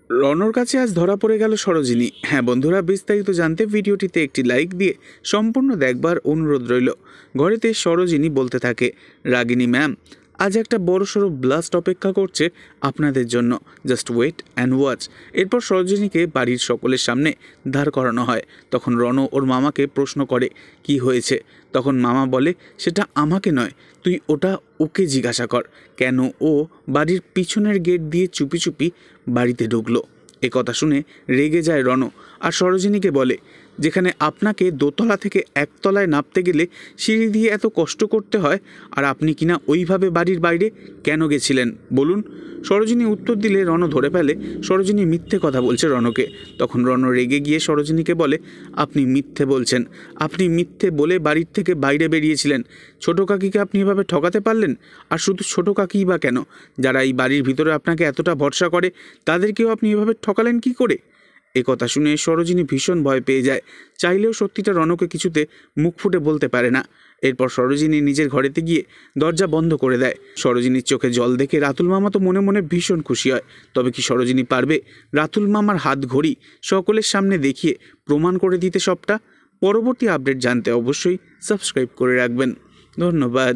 রনর কাছে আজ ধরা পড়ে গেল সরোজিনী। হ্যাঁ বন্ধুরা, বিস্তারিত জানতে ভিডিওটিতে একটি লাইক দিয়ে সম্পূর্ণ দেখবার অনুরোধ রইল। ঘরেতে সরোজিনী বলতে থাকে, রাগিনী ম্যাম, আজ একটা বড়সড় ব্লাস্ট অপেক্ষা করছে আপনাদের জন্য, জাস্ট ওয়েট অ্যান্ড ওয়াচ। এরপর সরোজিনীকে বাড়ির সকলের সামনে দাঁড় করানো হয়। তখন রণ ওর মামাকে প্রশ্ন করে, কি হয়েছে? তখন মামা বলে, সেটা আমাকে নয়, তুই ওটা ওকে জিজ্ঞাসা কর, কেন ও বাড়ির পিছনের গেট দিয়ে চুপি চুপি বাড়িতে ঢুকলো। এ কথা শুনে রেগে যায় রণ আর সরোজিনীকে বলে, যেখানে আপনাকে দোতলা থেকে একতলায় নামতে গেলে সিঁড়ি দিয়ে এত কষ্ট করতে হয়, আর আপনি কিনা ওইভাবে বাড়ির বাইরে কেন গেছিলেন বলুন? সরোজিনী উত্তর দিলে রণ ধরে ফেলে সরোজিনী মিথ্যে কথা বলছে রণকে। তখন রণ রেগে গিয়ে সরোজিনীকে বলে, আপনি মিথ্যে বলছেন, আপনি মিথ্যে বলে বাড়ির থেকে বাইরে বেরিয়েছিলেন। ছোটো কাকিকে আপনি এভাবে ঠকাতে পারলেন? আর শুধু ছোটো কাকিই বা কেন, যারা এই বাড়ির ভিতরে আপনাকে এতটা ভরসা করে তাদেরকেও আপনি এভাবে ঠকালেন কি করে? এ কথা শুনে সরোজিনী ভীষণ ভয় পেয়ে যায়। চাইলেও সত্যিটা রণকে কিছুতে মুখ ফুটে বলতে পারে না। এরপর সরোজিনী নিজের ঘরেতে গিয়ে দরজা বন্ধ করে দেয়। সরোজিনীর চোখে জল দেখে রাতুল মামা তো মনে মনে ভীষণ খুশি হয়। তবে কি সরোজিনী পারবে রাতুল মামার হাত ঘড়ি সকলের সামনে দেখিয়ে প্রমাণ করে দিতে সবটা? পরবর্তী আপডেট জানতে অবশ্যই সাবস্ক্রাইব করে রাখবেন। ধন্যবাদ।